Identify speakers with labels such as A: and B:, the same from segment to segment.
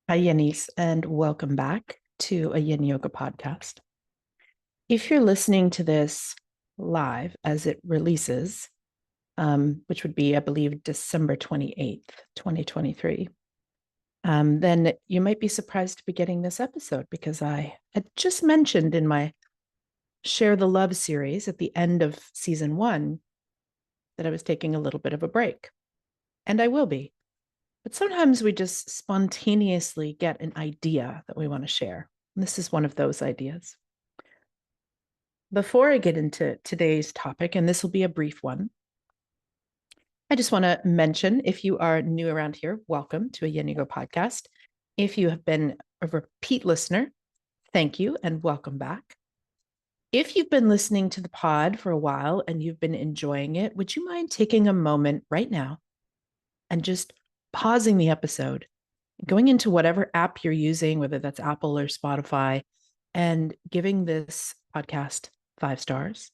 A: Hi, Yanis, and welcome back to a Yin Yoga podcast. If you're listening to this live as it releases, which would be, I believe, December 28th, 2023, then you might be surprised to be getting this episode because I had just mentioned in my Share the Love series at the end of season 1 that I was taking a little bit of a break, and I will be. But sometimes we just spontaneously get an idea that we want to share. And this is one of those ideas. Before I get into today's topic, and this will be a brief one, I just want to mention if you are new around here, welcome to a Yin Yoga podcast. If you have been a repeat listener, thank you and welcome back. If you've been listening to the pod for a while and you've been enjoying it, would you mind taking a moment right now and just pausing the episode, going into whatever app you're using, whether that's Apple or Spotify, and giving this podcast 5 stars?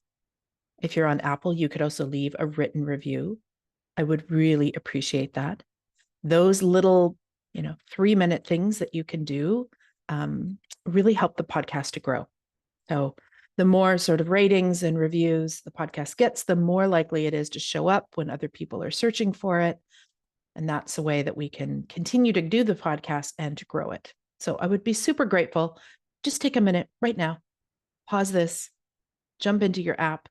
A: If you're on Apple, you could also leave a written review. I would really appreciate that. Those little, 3-minute things that you can do really help the podcast to grow. So the more sort of ratings and reviews the podcast gets, the more likely it is to show up when other people are searching for it. And that's a way that we can continue to do the podcast and to grow it. So I would be super grateful. Just take a minute right now, pause this, jump into your app,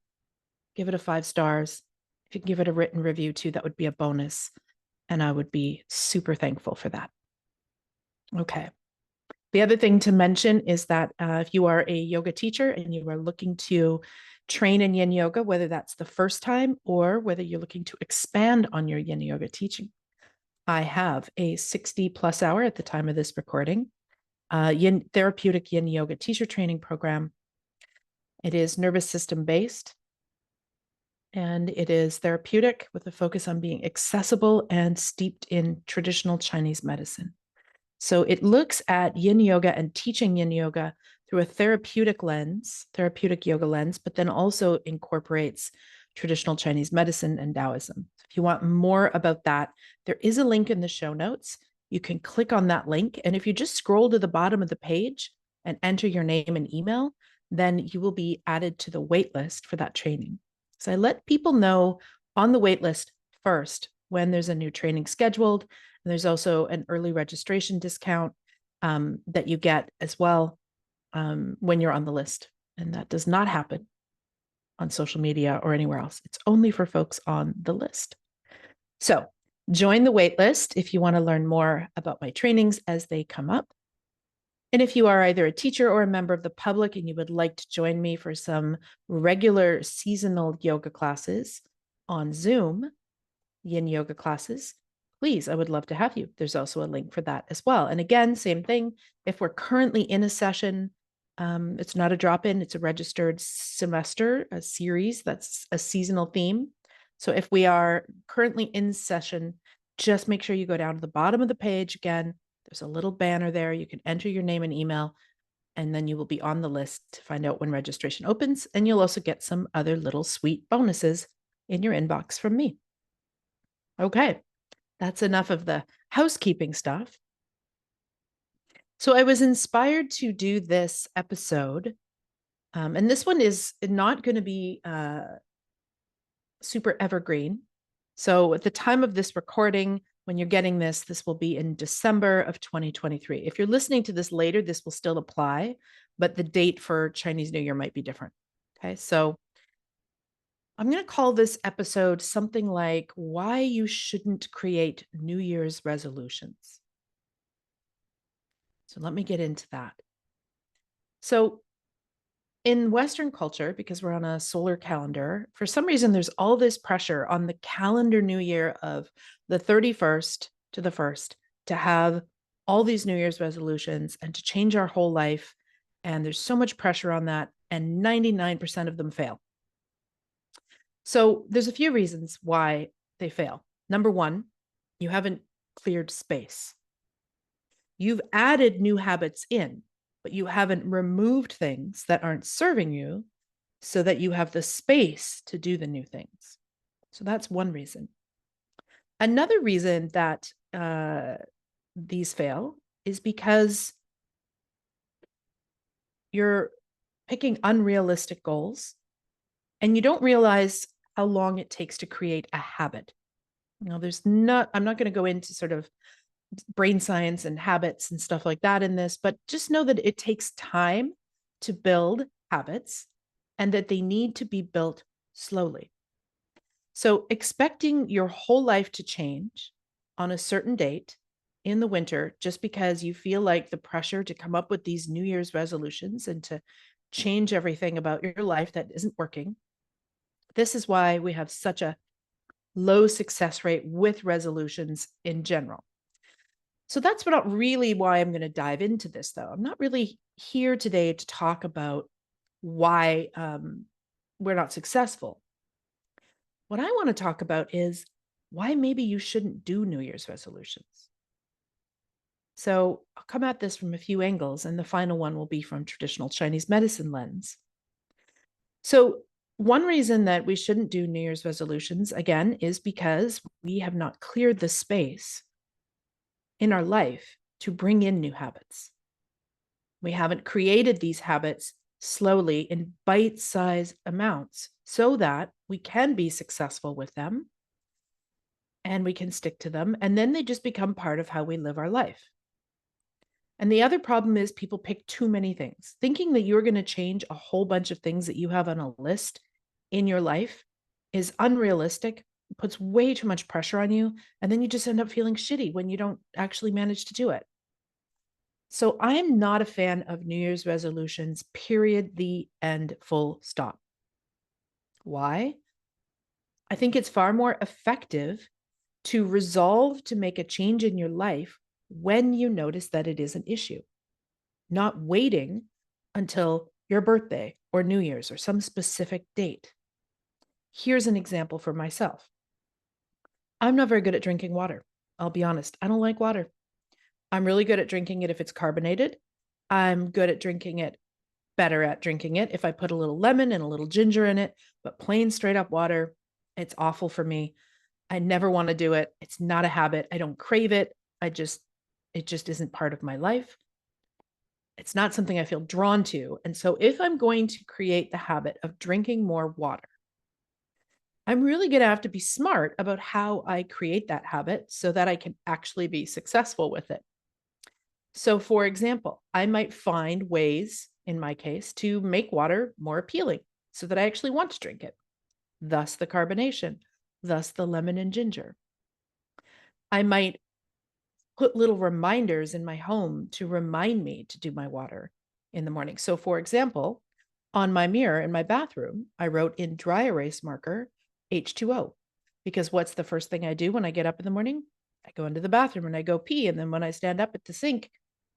A: give it a 5 stars. If you can give it a written review too, that would be a bonus. And I would be super thankful for that. Okay. The other thing to mention is that if you are a yoga teacher and you are looking to train in yin yoga, whether that's the first time or whether you're looking to expand on your yin yoga teaching, I have a 60 plus hour at the time of this recording, therapeutic yin yoga teacher training program. It is nervous system based and it is therapeutic with a focus on being accessible and steeped in traditional Chinese medicine. So it looks at yin yoga and teaching yin yoga through a therapeutic yoga lens, but then also incorporates traditional Chinese medicine and Taoism. If you want more about that, there is a link in the show notes. You can click on that link. And if you just scroll to the bottom of the page and enter your name and email, then you will be added to the wait list for that training. So I let people know on the wait list first when there's a new training scheduled. And there's also an early registration discount that you get as well when you're on the list. And that does not happen on social media or anywhere else. It's only for folks on the list. So join the wait list if you want to learn more about my trainings as they come up. And if you are either a teacher or a member of the public and you would like to join me for some regular seasonal yoga classes on Zoom, yin yoga classes, please, I would love to have you. There's also a link for that as well. And again, same thing. If we're currently in a session, it's not a drop-in, it's a registered semester, a series that's a seasonal theme. So if we are currently in session, just make sure you go down to the bottom of the page. Again, there's a little banner there. You can enter your name and email, and then you will be on the list to find out when registration opens. And you'll also get some other little sweet bonuses in your inbox from me. Okay, that's enough of the housekeeping stuff. So I was inspired to do this episode, and this one is not going to be super evergreen. So at the time of this recording, when you're getting this, this will be in December of 2023. If you're listening to this later, this will still apply, but the date for Chinese New Year might be different. Okay, so I'm going to call this episode something like Why You Shouldn't Create New Year's Resolutions. So let me get into that. So in Western culture, because we're on a solar calendar, for some reason, there's all this pressure on the calendar new year of the 31st to the 1st to have all these New Year's resolutions and to change our whole life. And there's so much pressure on that, and 99% of them fail. So there's a few reasons why they fail. Number one, you haven't cleared space. You've added new habits in, but you haven't removed things that aren't serving you so that you have the space to do the new things. So that's one reason. Another reason that these fail is because you're picking unrealistic goals and you don't realize how long it takes to create a habit. I'm not going to go into sort of brain science and habits and stuff like that in this, but just know that it takes time to build habits and that they need to be built slowly. So expecting your whole life to change on a certain date in the winter, just because you feel like the pressure to come up with these New Year's resolutions and to change everything about your life that isn't working. This is why we have such a low success rate with resolutions in general. So that's not really why I'm going to dive into this, though. I'm not really here today to talk about why we're not successful. What I want to talk about is why maybe you shouldn't do New Year's resolutions. So I'll come at this from a few angles, and the final one will be from traditional Chinese medicine lens. So one reason that we shouldn't do New Year's resolutions, again, is because we have not cleared the space in our life to bring in new habits. We haven't created these habits slowly in bite-sized amounts so that we can be successful with them and we can stick to them. And then they just become part of how we live our life. And the other problem is people pick too many things. Thinking that you're going to change a whole bunch of things that you have on a list in your life is unrealistic, puts way too much pressure on you, and then you just end up feeling shitty when you don't actually manage to do it. So I am not a fan of New Year's resolutions, period, the end, full stop. Why? I think it's far more effective to resolve to make a change in your life when you notice that it is an issue, not waiting until your birthday or New Year's or some specific date. Here's an example for myself. I'm not very good at drinking water. I'll be honest. I don't like water. I'm really good at drinking it if it's carbonated. I'm good at drinking it, better at drinking it if I put a little lemon and a little ginger in it, but plain straight up water, it's awful for me. I never want to do it. It's not a habit. I don't crave it. It just isn't part of my life. It's not something I feel drawn to. And so if I'm going to create the habit of drinking more water, I'm really going to have to be smart about how I create that habit so that I can actually be successful with it. So, for example, I might find ways, in my case, to make water more appealing so that I actually want to drink it. Thus the carbonation, thus the lemon and ginger. I might put little reminders in my home to remind me to do my water in the morning. So, for example, on my mirror in my bathroom, I wrote in dry erase marker H2O, because what's the first thing I do when I get up in the morning? I go into the bathroom and I go pee. And then when I stand up at the sink,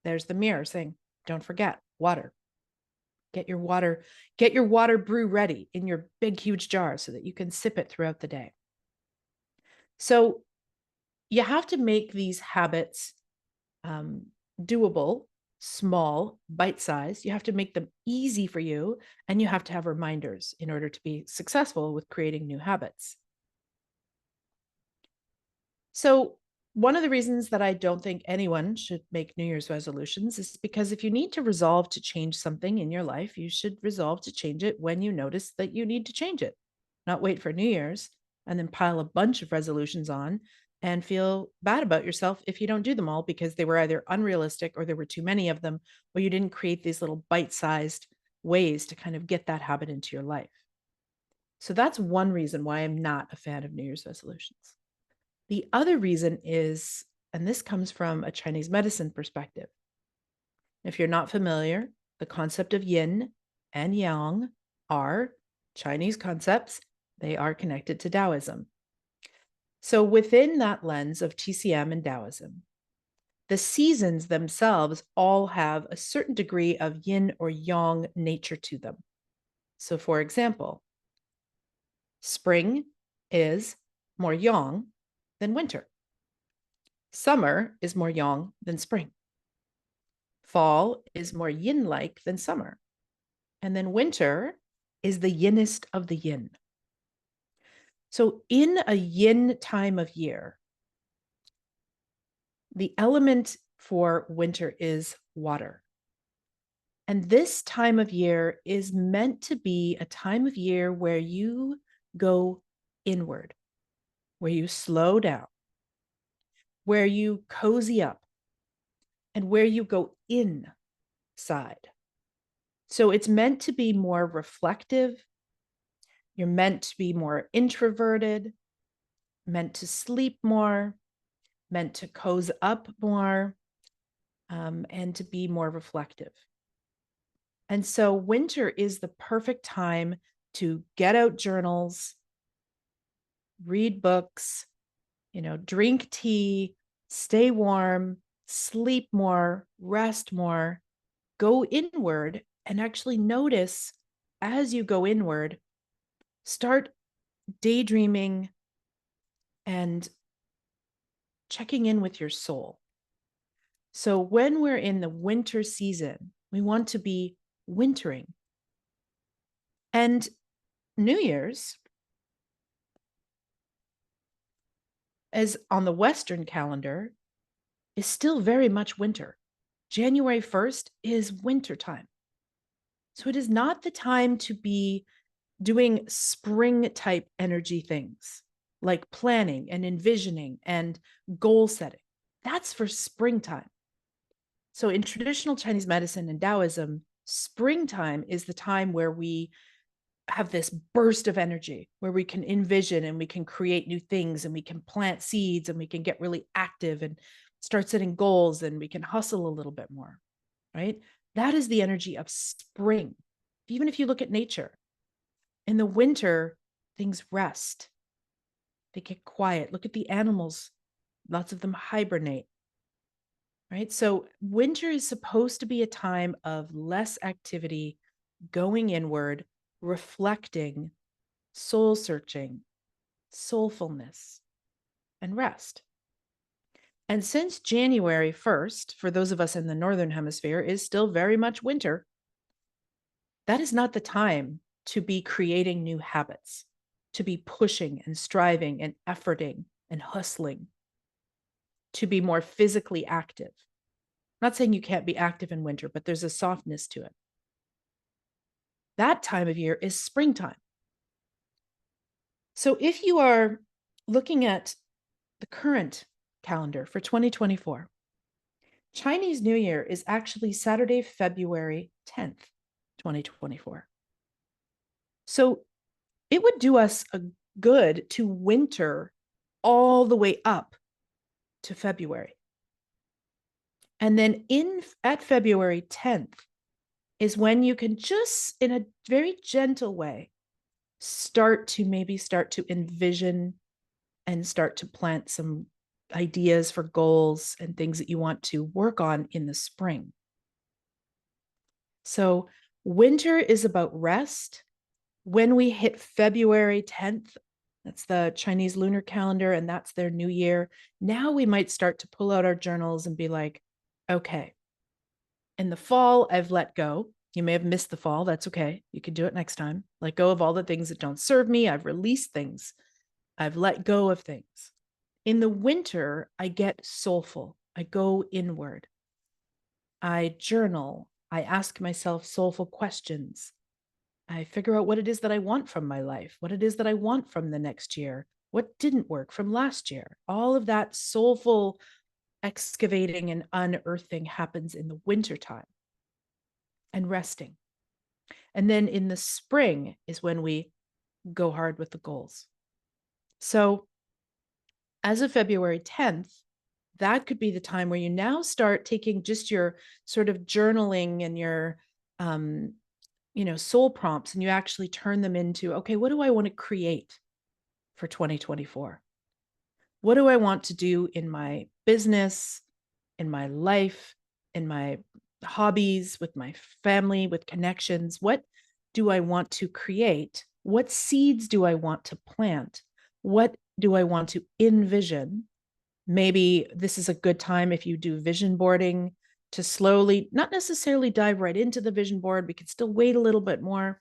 A: there's the mirror saying, don't forget water. Get your water brew ready in your big, huge jar so that you can sip it throughout the day. So you have to make these habits doable, small, bite-sized. You have to make them easy for you, and you have to have reminders in order to be successful with creating new habits. So one of the reasons that I don't think anyone should make New Year's resolutions is because if you need to resolve to change something in your life, you should resolve to change it when you notice that you need to change it, not wait for New Year's and then pile a bunch of resolutions on and feel bad about yourself if you don't do them all because they were either unrealistic or there were too many of them, or you didn't create these little bite-sized ways to kind of get that habit into your life. So that's one reason why I'm not a fan of New Year's resolutions. The other reason is, and this comes from a Chinese medicine perspective. If you're not familiar, the concept of yin and yang are Chinese concepts. They are connected to Taoism. So within that lens of TCM and Taoism, the seasons themselves all have a certain degree of yin or yang nature to them. So for example, spring is more yang than winter. Summer is more yang than spring. Fall is more yin-like than summer. And then winter is the yin-est of the yin. So in a yin time of year, the element for winter is water. And this time of year is meant to be a time of year where you go inward, where you slow down, where you cozy up, and where you go inside. So it's meant to be more reflective. You're meant to be more introverted, meant to sleep more, meant to cozy up more, and to be more reflective. And so winter is the perfect time to get out journals, read books, drink tea, stay warm, sleep more, rest more, go inward, and actually notice as you go inward, start daydreaming and checking in with your soul. So when we're in the winter season, we want to be wintering. And New Year's, as on the Western calendar, is still very much winter. January 1st is winter time. So it is not the time to be doing spring type energy things like planning and envisioning and goal setting. That's for springtime. So in traditional Chinese medicine and Taoism, springtime is the time where we have this burst of energy, where we can envision and we can create new things and we can plant seeds and we can get really active and start setting goals and we can hustle a little bit more, right? That is the energy of spring. Even if you look at nature, in the winter, things rest. They get quiet. Look at the animals. Lots of them hibernate, right? So winter is supposed to be a time of less activity, going inward, reflecting, soul searching, soulfulness, and rest. And since January 1st, for those of us in the Northern Hemisphere, is still very much winter, that is not the time to be creating new habits, to be pushing and striving and efforting and hustling, to be more physically active. I'm not saying you can't be active in winter, but there's a softness to it. That time of year is springtime. So if you are looking at the current calendar for 2024, Chinese New Year is actually Saturday, February 10th, 2024. So it would do us a good to winter all the way up to February. And then at February 10th is when you can just, in a very gentle way, start to envision and start to plant some ideas for goals and things that you want to work on in the spring. So winter is about rest. When we hit February 10th, that's the Chinese lunar calendar, and that's their new year. Now we might start to pull out our journals and be like, okay, in the fall, I've let go. You may have missed the fall. That's okay. You can do it next time. Let go of all the things that don't serve me. I've released things. I've let go of things. In the winter, I get soulful. I go inward. I journal. I ask myself soulful questions. I figure out what it is that I want from my life, what it is that I want from the next year, what didn't work from last year. All of that soulful excavating and unearthing happens in the wintertime and resting. And then in the spring is when we go hard with the goals. So as of February 10th, that could be the time where you now start taking just your sort of journaling and your soul prompts, and you actually turn them into, okay, what do I want to create for 2024? What do I want to do in my business, in my life, in my hobbies, with my family, with connections? What do I want to create? What seeds do I want to plant? What do I want to envision? Maybe this is a good time if you do vision boarding to slowly, not necessarily dive right into the vision board. We could still wait a little bit more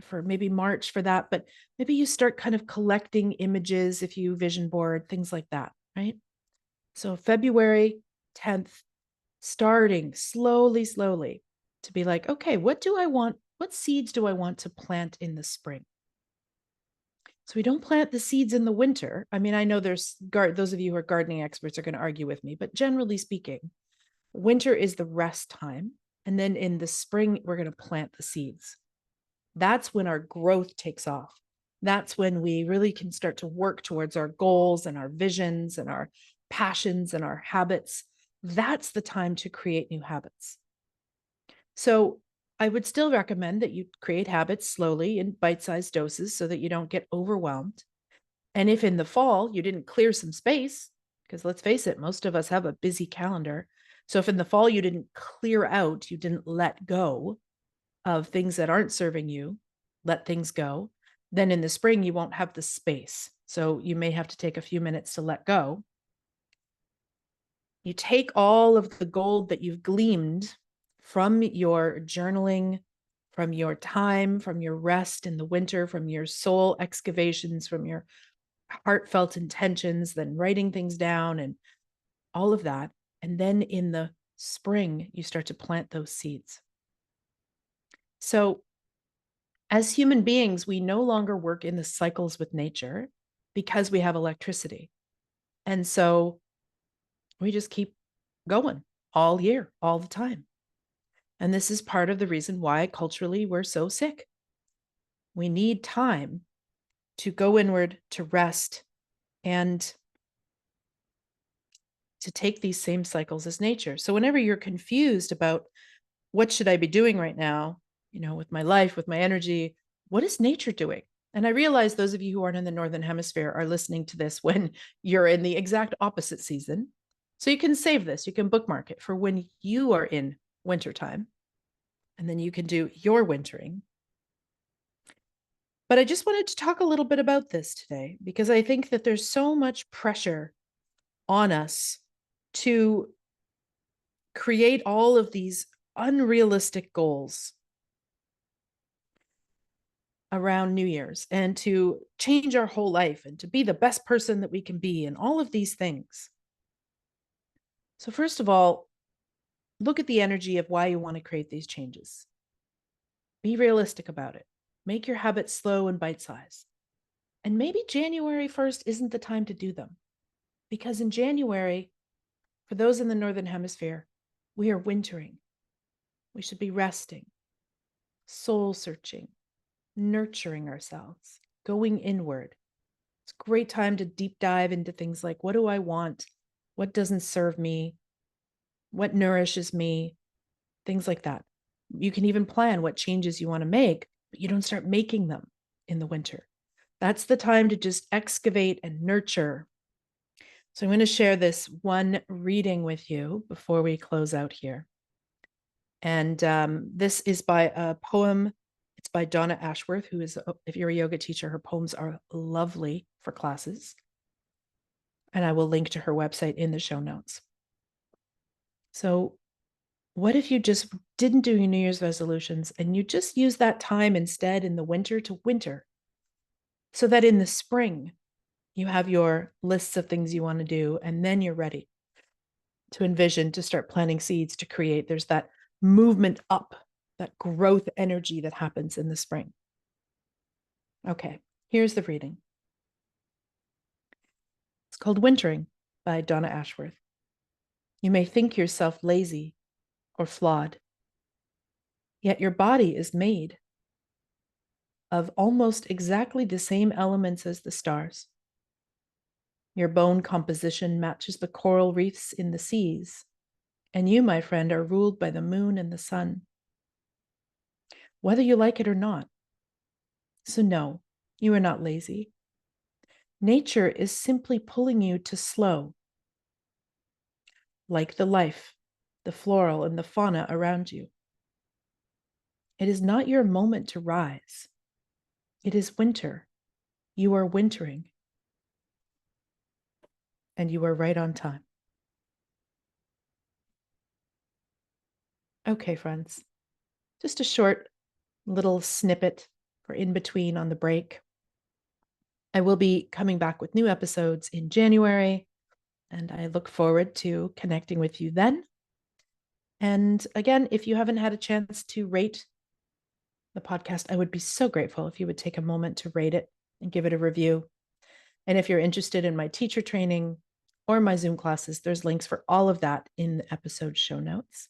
A: for maybe March for that, but maybe you start kind of collecting images if you vision board, things like that, right? So February 10th starting slowly, slowly to be like, okay, what do I want? What seeds do I want to plant in the spring? So we don't plant the seeds in the winter. I mean, I know there's those of you who are gardening experts are going to argue with me, but generally speaking, winter is the rest time. And then in the spring, we're going to plant the seeds. That's when our growth takes off. That's when we really can start to work towards our goals and our visions and our passions and our habits. That's the time to create new habits. So I would still recommend that you create habits slowly in bite-sized doses so that you don't get overwhelmed. And if in the fall you didn't clear some space, because let's face it, most of us have a busy calendar. So if in the fall you didn't clear out, you didn't let go of things that aren't serving you, let things go, then in the spring you won't have the space. So you may have to take a few minutes to let go. You take all of the gold that you've gleaned from your journaling, from your time, from your rest in the winter, from your soul excavations, from your heartfelt intentions, then writing things down and all of that. And then in the spring, you start to plant those seeds. So as human beings, we no longer work in the cycles with nature because we have electricity. And so we just keep going all year, all the time. And this is part of the reason why culturally we're so sick. We need time to go inward, to rest, and to take these same cycles as nature. So whenever you're confused about what should I be doing right now, with my life, with my energy, what is nature doing? And I realize those of you who aren't in the Northern Hemisphere are listening to this when you're in the exact opposite season. So you can save this, you can bookmark it for when you are in wintertime, and then you can do your wintering. But I just wanted to talk a little bit about this today because I think that there's so much pressure on us to create all of these unrealistic goals around New Year's and to change our whole life and to be the best person that we can be and all of these things. So first of all, look at the energy of why you want to create these changes. Be realistic about it. Make your habits slow and bite-sized. And maybe January 1st isn't the time to do them. Because in January, for those in the Northern Hemisphere, we are wintering. We should be resting, soul searching, nurturing ourselves, going inward. It's a great time to deep dive into things like, what do I want? What doesn't serve me? What nourishes me? Things like that. You can even plan what changes you want to make, but you don't start making them in the winter. That's the time to just excavate and nurture. So I'm going to share this one reading with you before we close out here. And this is by a poem. It's by Donna Ashworth, who is, if you're a yoga teacher, her poems are lovely for classes. And I will link to her website in the show notes. So what if you just didn't do your New Year's resolutions and you just use that time instead in the winter to winter, so that in the spring you have your lists of things you want to do and then you're ready to envision, to start planting seeds, to create. There's that movement up, that growth energy that happens in the spring. Okay, here's the reading. It's called Wintering by Donna Ashworth. You may think yourself lazy or flawed, yet your body is made of almost exactly the same elements as the stars. Your bone composition matches the coral reefs in the seas, and you, my friend, are ruled by the moon and the sun, whether you like it or not. So no, you are not lazy. Nature is simply pulling you to slow, like the life, the floral, and the fauna around you. It is not your moment to rise. It is winter. You are wintering. And you are right on time. Okay, friends, just a short little snippet for in between on the break. I will be coming back with new episodes in January, and I look forward to connecting with you then. And again, if you haven't had a chance to rate the podcast, I would be so grateful if you would take a moment to rate it and give it a review. And if you're interested in my teacher training or my Zoom classes, there's links for all of that in the episode show notes.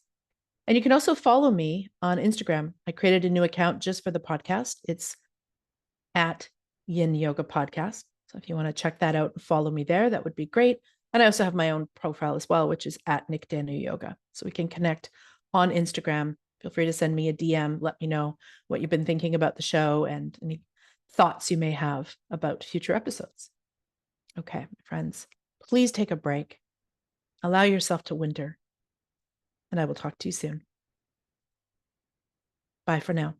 A: And you can also follow me on Instagram. I created a new account just for the podcast. It's at Yin Yoga Podcast. So if you want to check that out and follow me there, that would be great. And I also have my own profile as well, which is at Nick Danu Yoga. So we can connect on Instagram. Feel free to send me a DM. Let me know what you've been thinking about the show and any thoughts you may have about future episodes. Okay, my friends, please take a break. Allow yourself to winter. And I will talk to you soon. Bye for now.